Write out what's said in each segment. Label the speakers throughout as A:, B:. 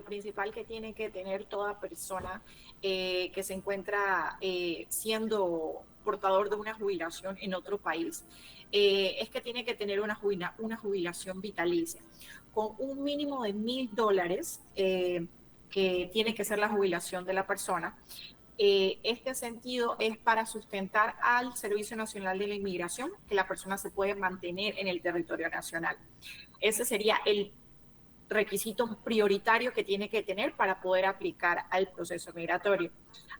A: lo principal que tiene que tener toda persona que se encuentra siendo portador de una jubilación en otro país es que tiene que tener una jubilación vitalicia con un mínimo de $1,000 que tiene que ser la jubilación de la persona. Este sentido es para sustentar al Servicio Nacional de la Inmigración, que la persona se puede mantener en el territorio nacional. Ese sería el requisito prioritario que tiene que tener para poder aplicar al proceso migratorio.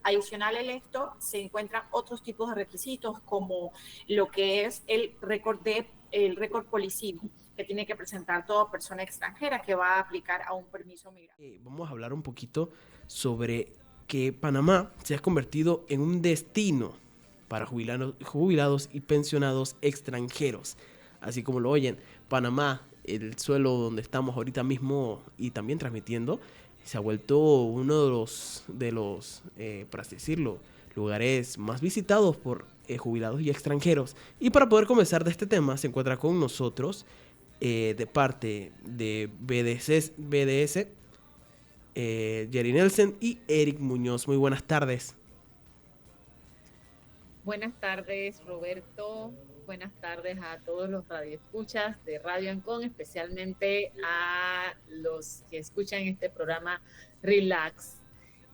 A: Adicional a esto, se encuentran otros tipos de requisitos como lo que es el récord policivo que tiene que presentar toda persona extranjera que va a aplicar a un permiso migratorio.
B: Vamos a hablar un poquito sobre que Panamá se ha convertido en un destino para jubilados y pensionados extranjeros. Así como lo oyen, Panamá, el suelo donde estamos ahorita mismo y también transmitiendo, se ha vuelto uno de los por así decirlo, lugares más visitados por jubilados y extranjeros. Y para poder conversar de este tema se encuentra con nosotros de parte de BDS, Jerry Nelson y Eric Muñoz. Muy buenas tardes.
C: Buenas tardes, Roberto. Buenas tardes a todos los radioescuchas de Radio Ancon, especialmente a los que escuchan este programa Relax.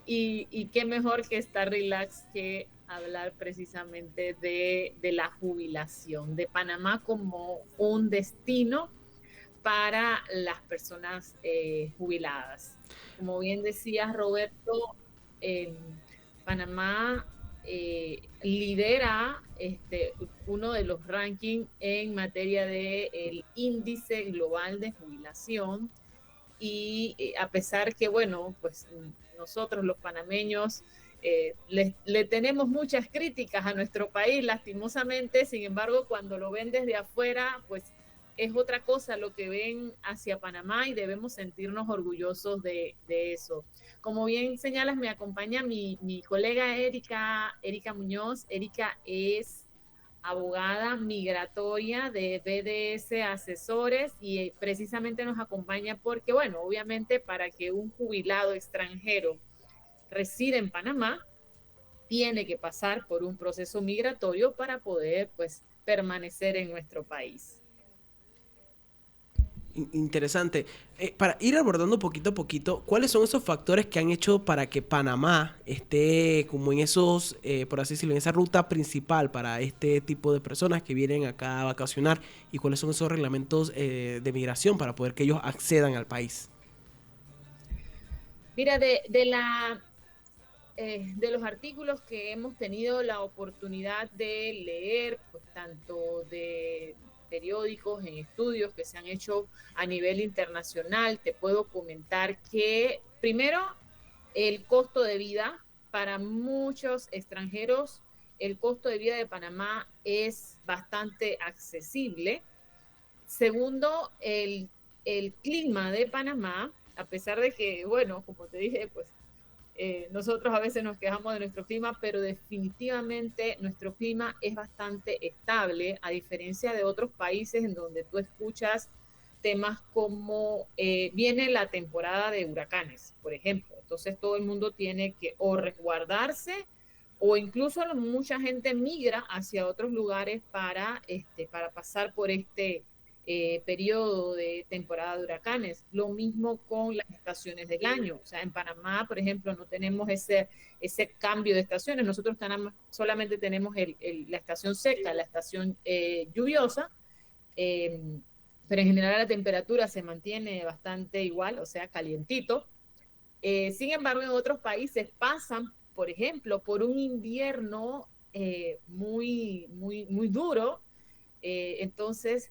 C: Y qué mejor que estar relax que hablar precisamente de la jubilación, de Panamá como un destino para las personas jubiladas. Como bien decía Roberto, Panamá lidera uno de los rankings en materia del índice global de jubilación y a pesar que, bueno, pues nosotros los panameños le tenemos muchas críticas a nuestro país, lastimosamente, sin embargo, cuando lo ven desde afuera, pues es otra cosa lo que ven hacia Panamá y debemos sentirnos orgullosos de eso. Como bien señalas, me acompaña mi colega Erika Muñoz. Erika es abogada migratoria de BDS Asesores y precisamente nos acompaña porque, bueno, obviamente para que un jubilado extranjero resida en Panamá, tiene que pasar por un proceso migratorio para poder, pues, permanecer en nuestro país.
B: Interesante. Para ir abordando poquito a poquito, ¿cuáles son esos factores que han hecho para que Panamá esté como en esos, por así decirlo, en esa ruta principal para este tipo de personas que vienen acá a vacacionar? ¿Y cuáles son esos reglamentos de migración para poder que ellos accedan al país?
C: Mira, de los artículos que hemos tenido la oportunidad de leer, pues tanto de periódicos, en estudios que se han hecho a nivel internacional, te puedo comentar que primero el costo de vida para muchos extranjeros, el costo de vida de Panamá es bastante accesible. Segundo, el clima de Panamá, a pesar de que, bueno, como te dije, pues nosotros a veces nos quejamos de nuestro clima, pero definitivamente nuestro clima es bastante estable, a diferencia de otros países en donde tú escuchas temas como viene la temporada de huracanes, por ejemplo. Entonces todo el mundo tiene que o resguardarse o incluso mucha gente migra hacia otros lugares para pasar por periodo de temporada de huracanes. Lo mismo con las estaciones del año. O sea, en Panamá, por ejemplo, no tenemos ese cambio de estaciones. Nosotros solamente tenemos la estación seca, la estación lluviosa, eh, pero en general la temperatura se mantiene bastante igual, o sea, calientito. Sin embargo, en otros países pasan, por ejemplo, por un invierno muy duro. Entonces,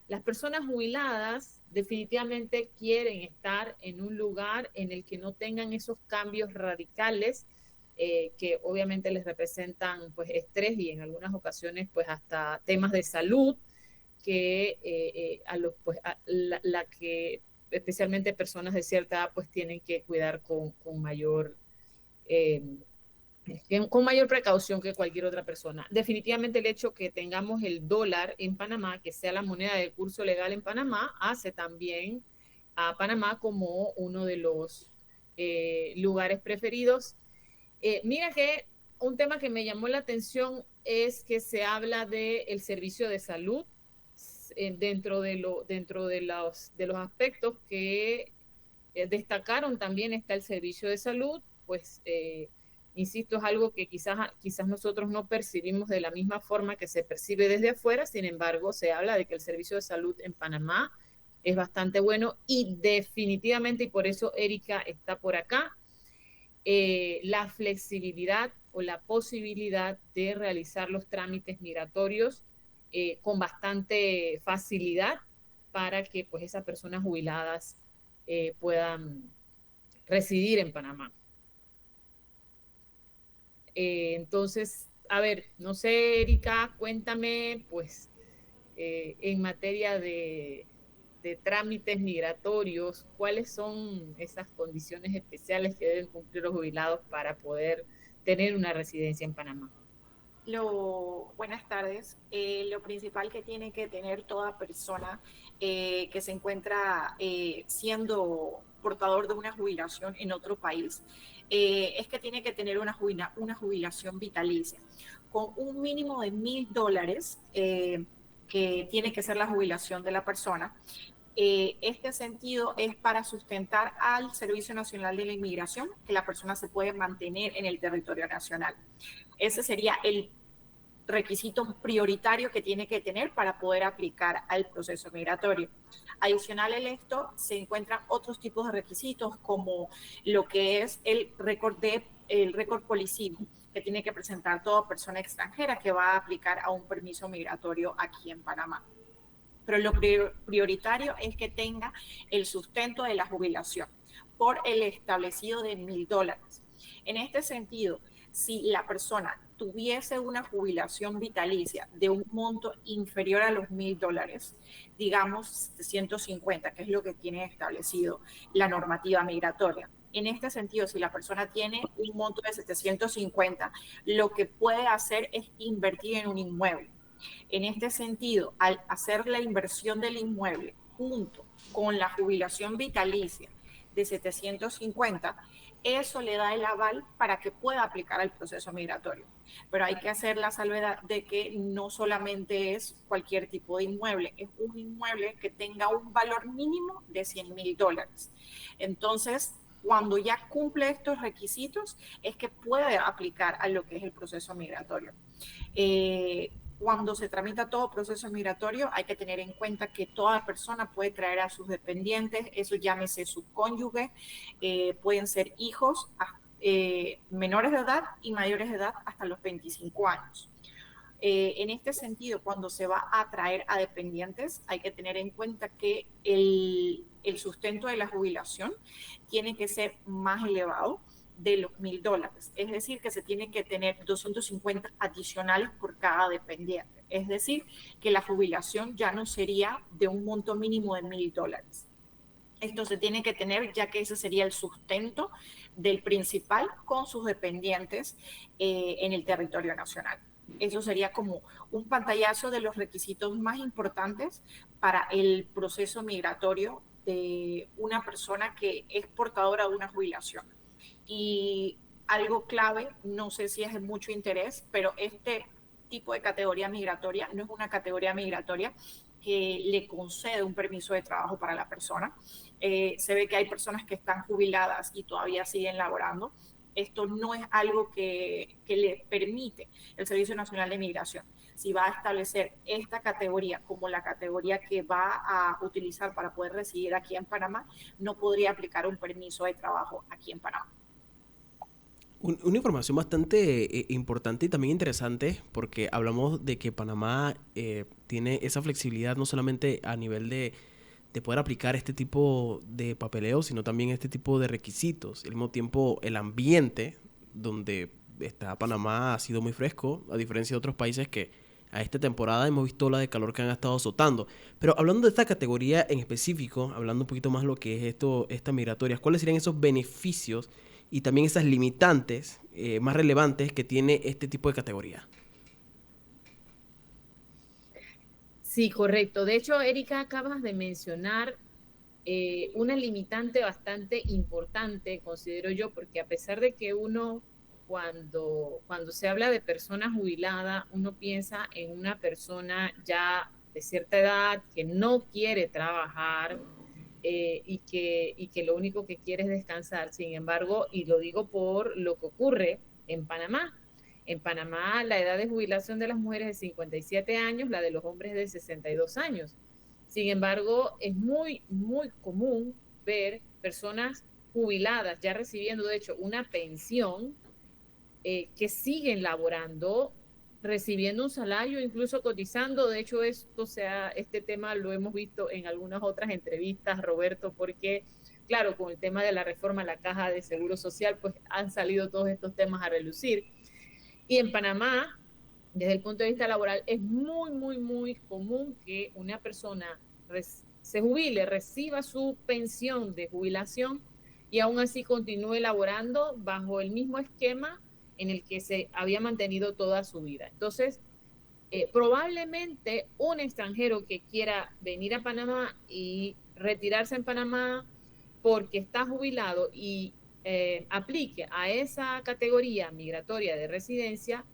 C: las personas jubiladas definitivamente quieren estar en un lugar en el que no tengan esos cambios radicales que obviamente les representan pues estrés y en algunas ocasiones pues hasta temas de salud la que especialmente personas de cierta edad pues tienen que cuidar eh, con mayor precaución que cualquier otra persona. Definitivamente el hecho que tengamos el dólar en Panamá, que sea la moneda de curso legal en Panamá, hace también a Panamá como uno de los lugares preferidos. Mira que un tema que me llamó la atención es que se habla del servicio de salud dentro de los aspectos que destacaron también está el servicio de salud, pues insisto, es algo que quizás nosotros no percibimos de la misma forma que se percibe desde afuera, sin embargo, se habla de que el servicio de salud en Panamá es bastante bueno y definitivamente, y por eso Erika está por acá, la flexibilidad o la posibilidad de realizar los trámites migratorios con bastante facilidad para que pues esas personas jubiladas puedan residir en Panamá. Entonces, a ver, no sé, Erika, cuéntame, pues, en materia de trámites migratorios, ¿cuáles son esas condiciones especiales que deben cumplir los jubilados para poder tener una residencia en Panamá?
A: Buenas tardes. Lo principal que tiene que tener toda persona que se encuentra siendo portador de una jubilación en otro país es que tiene que tener una jubilación vitalicia con un mínimo de $1,000 que tiene que ser la jubilación de la persona. Este sentido es para sustentar al Servicio Nacional de la Inmigración, que la persona se puede mantener en el territorio nacional. Ese sería el requisito prioritario que tiene que tener para poder aplicar al proceso migratorio. Adicional a esto, se encuentran otros tipos de requisitos como lo que es el récord policivo que tiene que presentar toda persona extranjera que va a aplicar a un permiso migratorio aquí en Panamá. Pero lo prioritario es que tenga el sustento de la jubilación por el establecido de $1,000. En este sentido, si la persona tuviese una jubilación vitalicia de un monto inferior a los $1,000, digamos 750, que es lo que tiene establecido la normativa migratoria. En este sentido, si la persona tiene un monto de 750, lo que puede hacer es invertir en un inmueble. En este sentido, al hacer la inversión del inmueble junto con la jubilación vitalicia de 750, eso le da el aval para que pueda aplicar al proceso migratorio. Pero hay que hacer la salvedad de que no solamente es cualquier tipo de inmueble, es un inmueble que tenga un valor mínimo de $100,000. Entonces, cuando ya cumple estos requisitos, es que puede aplicar a lo que es el proceso migratorio. Cuando se tramita todo proceso migratorio, hay que tener en cuenta que toda persona puede traer a sus dependientes, eso llámese su cónyuge, pueden ser hijos menores de edad y mayores de edad hasta los 25 años. En este sentido, cuando se va a traer a dependientes, hay que tener en cuenta que el sustento de la jubilación tiene que ser más elevado de los $1,000. Es decir, que se tiene que tener 250 adicionales por cada dependiente. Es decir, que la jubilación ya no sería de un monto mínimo de $1,000. Esto se tiene que tener ya que ese sería el sustento del principal con sus dependientes en el territorio nacional. Eso sería como un pantallazo de los requisitos más importantes para el proceso migratorio de una persona que es portadora de una jubilación. Y algo clave, no sé si es de mucho interés, pero este tipo de categoría migratoria no es una categoría migratoria que le concede un permiso de trabajo para la persona. Se ve que hay personas que están jubiladas y todavía siguen laborando. Esto no es algo que le permite el Servicio Nacional de Migración. Si va a establecer esta categoría como la categoría que va a utilizar para poder residir aquí en Panamá, no podría aplicar un permiso de trabajo aquí en Panamá.
B: Una información bastante importante y también interesante porque hablamos de que Panamá tiene esa flexibilidad no solamente a nivel de poder aplicar este tipo de papeleo, sino también este tipo de requisitos. Al mismo tiempo, el ambiente donde está Panamá ha sido muy fresco, a diferencia de otros países que a esta temporada hemos visto la de calor que han estado azotando. Pero hablando de esta categoría en específico, hablando un poquito más lo que es estas migratorias, ¿cuáles serían esos beneficios y también esas limitantes más relevantes que tiene este tipo de categoría?
C: Sí, correcto. De hecho, Erika, acabas de mencionar una limitante bastante importante, considero yo, porque a pesar de que uno, cuando se habla de persona jubilada, uno piensa en una persona ya de cierta edad que no quiere trabajar, y que lo único que quiere es descansar. Sin embargo, y lo digo por lo que ocurre en Panamá. En Panamá la edad de jubilación de las mujeres es 57 años, la de los hombres es de 62 años. Sin embargo, es muy, muy común ver personas jubiladas ya recibiendo, de hecho, una pensión, que siguen laborando, recibiendo un salario, incluso cotizando. De hecho, este tema lo hemos visto en algunas otras entrevistas, Roberto, porque, claro, con el tema de la reforma a la Caja de Seguro Social, pues han salido todos estos temas a relucir. Y en Panamá, desde el punto de vista laboral, es muy, muy, muy común que una persona se jubile, reciba su pensión de jubilación y aún así continúe laborando bajo el mismo esquema en el que se había mantenido toda su vida. Entonces, probablemente un extranjero que quiera venir a Panamá y retirarse en Panamá porque está jubilado y aplique a esa categoría migratoria de residencia,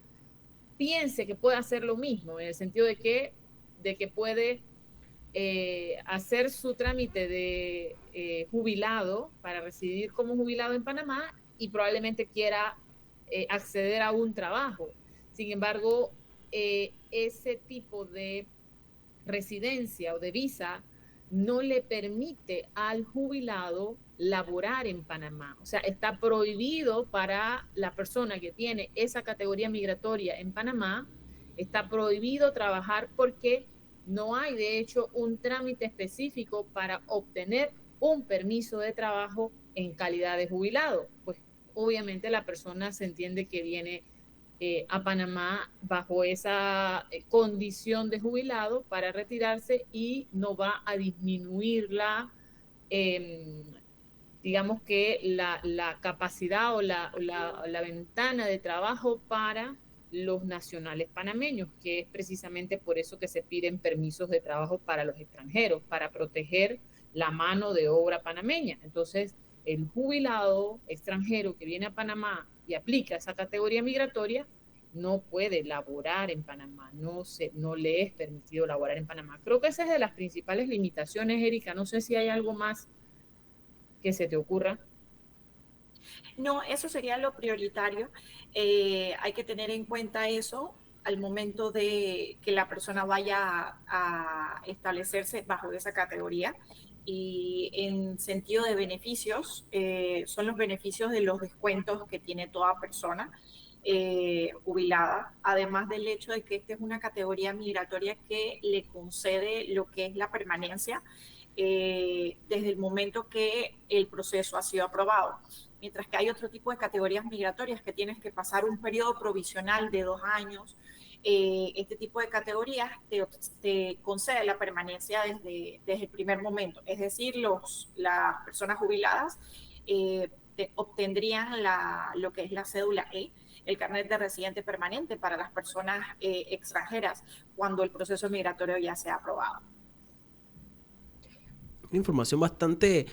C: piense que puede hacer lo mismo, en el sentido de que puede hacer su trámite de jubilado para residir como jubilado en Panamá y probablemente quiera acceder a un trabajo. Sin embargo, ese tipo de residencia o de visa no le permite al jubilado laborar en Panamá. O sea, está prohibido para la persona que tiene esa categoría migratoria en Panamá, está prohibido trabajar porque no hay, de hecho, un trámite específico para obtener un permiso de trabajo en calidad de jubilado. Pues obviamente la persona se entiende que viene a Panamá bajo esa condición de jubilado para retirarse y no va a disminuir eh, digamos que la capacidad o la ventana de trabajo para los nacionales panameños, que es precisamente por eso que se piden permisos de trabajo para los extranjeros, para proteger la mano de obra panameña. Entonces, el jubilado extranjero que viene a Panamá y aplica esa categoría migratoria no puede laborar en Panamá, no le es permitido laborar en Panamá. Creo que esa es de las principales limitaciones, Erika. No sé si hay algo más que se te ocurra.
A: No, eso sería lo prioritario. Hay que tener en cuenta eso al momento de que la persona vaya a establecerse bajo esa categoría. Y en sentido de beneficios, son los beneficios de los descuentos que tiene toda persona jubilada, además del hecho de que esta es una categoría migratoria que le concede lo que es la permanencia desde el momento que el proceso ha sido aprobado. Mientras que hay otro tipo de categorías migratorias que tienes que pasar un periodo provisional de 2 años. Este tipo de categorías te concede la permanencia desde el primer momento. Es decir, las personas jubiladas obtendrían lo que es la cédula E, el carnet de residente permanente para las personas extranjeras cuando el proceso migratorio ya sea aprobado.
B: Una información bastante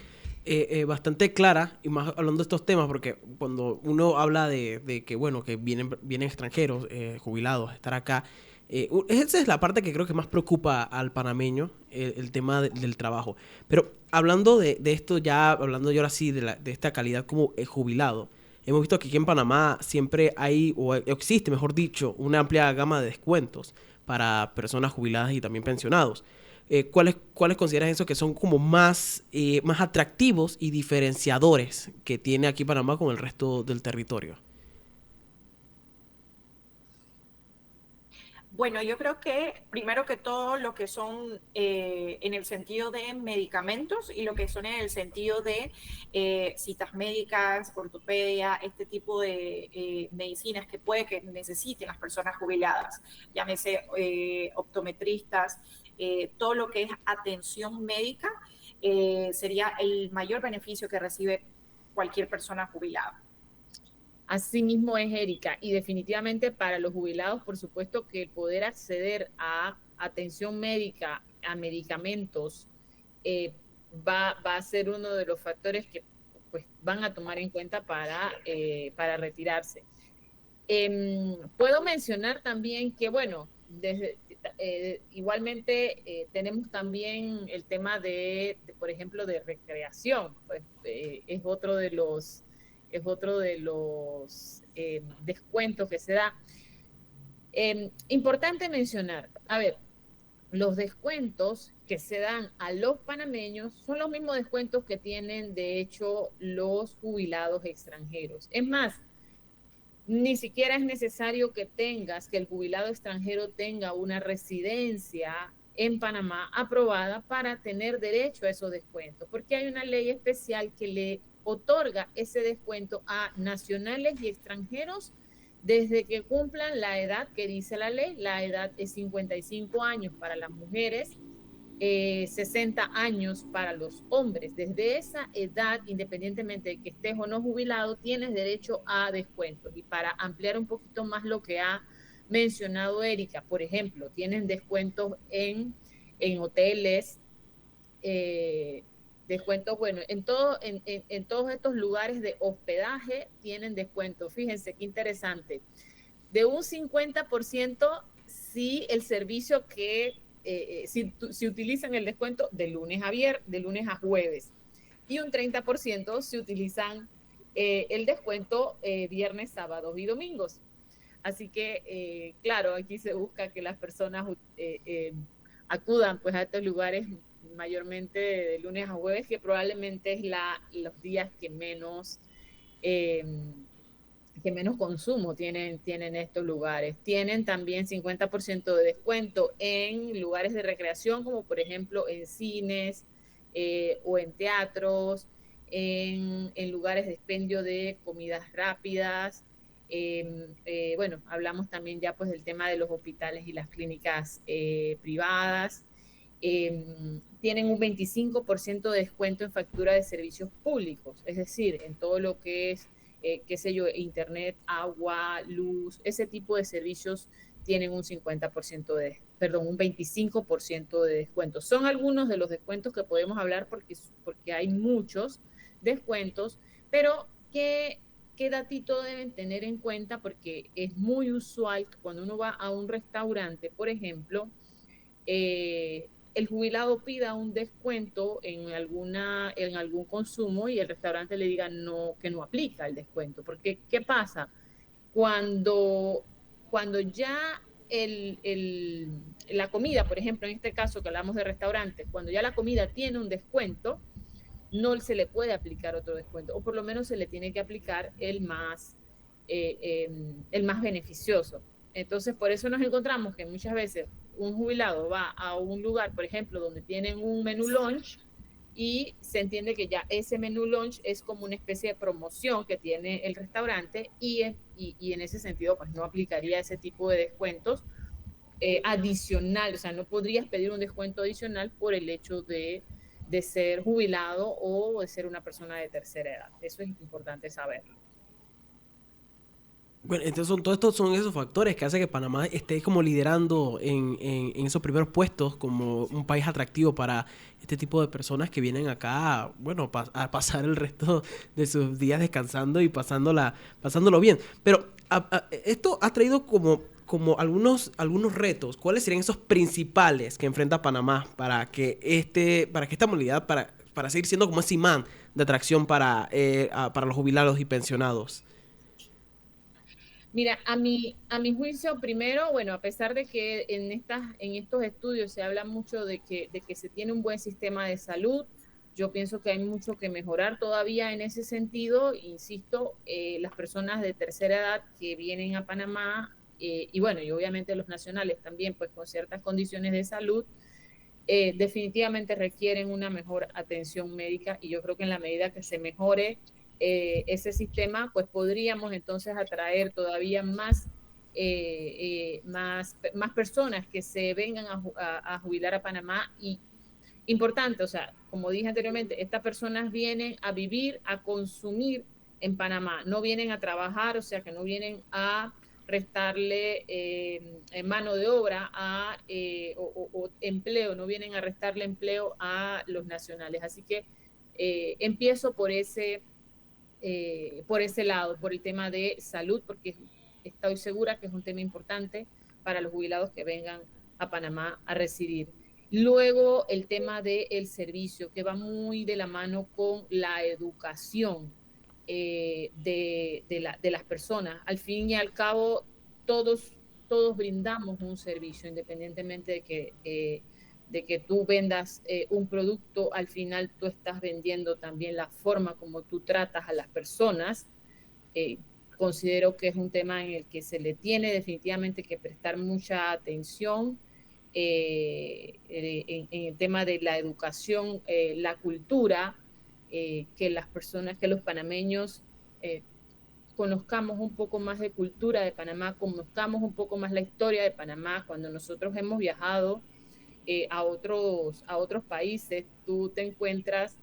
B: clara, y más hablando de estos temas, porque cuando uno habla de que, bueno, que vienen extranjeros, jubilados, a estar acá, esa es la parte que creo que más preocupa al panameño, el tema del trabajo. Pero hablando de esto, ya hablando yo ahora sí de esta calidad como jubilado, hemos visto que aquí en Panamá siempre hay, o existe, mejor dicho, una amplia gama de descuentos para personas jubiladas y también pensionados. ¿Cuáles consideras eso que son como más atractivos y diferenciadores que tiene aquí Panamá con el resto del territorio?
A: Bueno, yo creo que primero que todo lo que son en el sentido de medicamentos y lo que son en el sentido de citas médicas, ortopedia, este tipo de medicinas que puede que necesiten las personas jubiladas, llámese optometristas, todo lo que es atención médica sería el mayor beneficio que recibe cualquier persona jubilada.
C: Así mismo es, Erika, y definitivamente para los jubilados, por supuesto que el poder acceder a atención médica, a medicamentos, va a ser uno de los factores que pues van a tomar en cuenta para retirarse. Puedo mencionar también que, bueno, igualmente tenemos también el tema por ejemplo, de recreación, pues es otro de los descuentos que se da. Importante mencionar, a ver, los descuentos que se dan a los panameños son los mismos descuentos que tienen, de hecho, los jubilados extranjeros. Es más, ni siquiera es necesario que el jubilado extranjero tenga una residencia en Panamá aprobada para tener derecho a esos descuentos, porque hay una ley especial que le otorga ese descuento a nacionales y extranjeros desde que cumplan la edad que dice la ley. La edad es 55 años para las mujeres, 60 años para los hombres. Desde esa edad, independientemente de que estés o no jubilado, tienes derecho a descuentos. Y para ampliar un poquito más lo que ha mencionado Erika, por ejemplo, tienen descuentos en hoteles, descuentos, bueno, en todos estos lugares de hospedaje tienen descuentos. Fíjense qué interesante. De un 50% si el servicio si utilizan el descuento de lunes a jueves, y un 30% si utilizan el descuento viernes, sábados y domingos. Así que, claro, aquí se busca que las personas acudan pues a estos lugares mayormente de lunes a jueves, que probablemente es los días eh, que menos consumo tienen estos lugares. Tienen también 50% de descuento en lugares de recreación, como por ejemplo en cines o en teatros, en lugares de expendio de comidas rápidas. Bueno, hablamos también ya pues del tema de los hospitales y las clínicas privadas. Tienen un 25% de descuento en factura de servicios públicos, es decir, en todo lo que es qué sé yo, internet, agua, luz, ese tipo de servicios tienen un 50% un 25% de descuento. Son algunos de los descuentos que podemos hablar porque hay muchos descuentos, pero ¿qué datito deben tener en cuenta? Porque es muy usual que cuando uno va a un restaurante, por ejemplo, el jubilado pida un descuento en algún consumo y el restaurante le diga que no aplica el descuento. Porque, ¿qué pasa? Cuando ya la comida, por ejemplo, en este caso que hablamos de restaurantes, cuando ya la comida tiene un descuento, no se le puede aplicar otro descuento, o por lo menos se le tiene que aplicar el más beneficioso. Entonces, por eso nos encontramos que muchas veces un jubilado va a un lugar, por ejemplo, donde tienen un menú lunch, y se entiende que ya ese menú lunch es como una especie de promoción que tiene el restaurante, y en ese sentido pues no aplicaría ese tipo de descuentos adicional. O sea, no podrías pedir un descuento adicional por el hecho de ser jubilado o de ser una persona de tercera edad. Eso es importante saberlo.
B: Bueno, entonces todos estos son esos factores que hacen que Panamá esté como liderando en esos primeros puestos como un país atractivo para este tipo de personas que vienen acá, bueno, a pasar el resto de sus días descansando y pasándolo bien. Pero esto ha traído como algunos retos. ¿Cuáles serían esos principales que enfrenta Panamá para que esta movilidad, para seguir siendo como ese imán de atracción para los jubilados y pensionados?
C: Mira, a mi juicio, primero, bueno, a pesar de que en estos estudios se habla mucho de que se tiene un buen sistema de salud, yo pienso que hay mucho que mejorar todavía en ese sentido. Insisto, las personas de tercera edad que vienen a Panamá, y bueno, y obviamente los nacionales también, pues con ciertas condiciones de salud, definitivamente requieren una mejor atención médica, y yo creo que en la medida que se mejore ese sistema, pues podríamos entonces atraer todavía más personas que se vengan a jubilar a Panamá. Y importante, o sea, como dije anteriormente, estas personas vienen a vivir, a consumir en Panamá, no vienen a trabajar, o sea, que no vienen restarle mano de obra o empleo, no vienen a restarle empleo a los nacionales. Así que empiezo por ese lado, por el tema de salud, porque estoy segura que es un tema importante para los jubilados que vengan a Panamá a residir. Luego, el tema del servicio, que va muy de la mano con la educación de las personas. Al fin y al cabo, todos brindamos un servicio, independientemente de que tú vendas un producto, al final tú estás vendiendo también la forma como tú tratas a las personas. Considero que es un tema en el que se le tiene definitivamente que prestar mucha atención en el tema de la educación, la cultura, que las personas, que los panameños conozcamos un poco más de cultura de Panamá, conozcamos un poco más la historia de Panamá. Cuando nosotros hemos viajado a otros países, tú te encuentras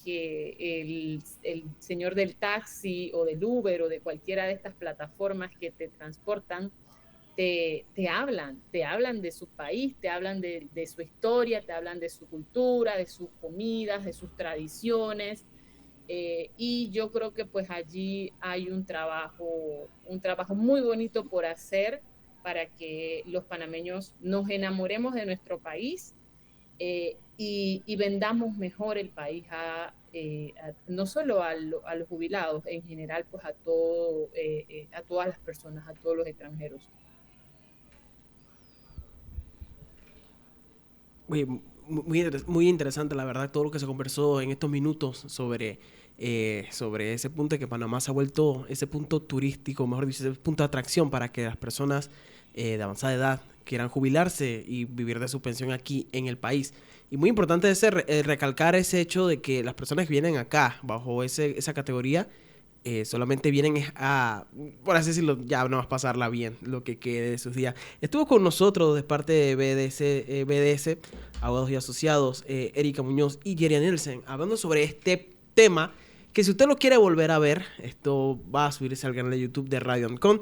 C: que el señor del taxi o del Uber o de cualquiera de estas plataformas que te transportan, te hablan de su país, te hablan de su historia, te hablan de su cultura, de sus comidas, de sus tradiciones, y yo creo que pues allí hay un trabajo muy bonito por hacer para que los panameños nos enamoremos de nuestro país y vendamos mejor el país no solo a los jubilados, en general pues a todas las personas, a todos los extranjeros.
B: Muy interesante, la verdad, todo lo que se conversó en estos minutos sobre ese punto de que Panamá se ha vuelto ese punto turístico, mejor dicho, ese punto de atracción para que las personas de avanzada edad quieran jubilarse y vivir de su pensión aquí en el país. Y muy importante es recalcar ese hecho de que las personas que vienen acá bajo esa categoría solamente vienen a, por así decirlo, ya no vas a pasarla bien lo que quede de sus días. Estuvo con nosotros de parte de BDS, Abogados y Asociados, Erika Muñoz y Yeria Nielsen, hablando sobre este tema, que si usted lo quiere volver a ver, esto va a subirse al canal de YouTube de Radio Ancon.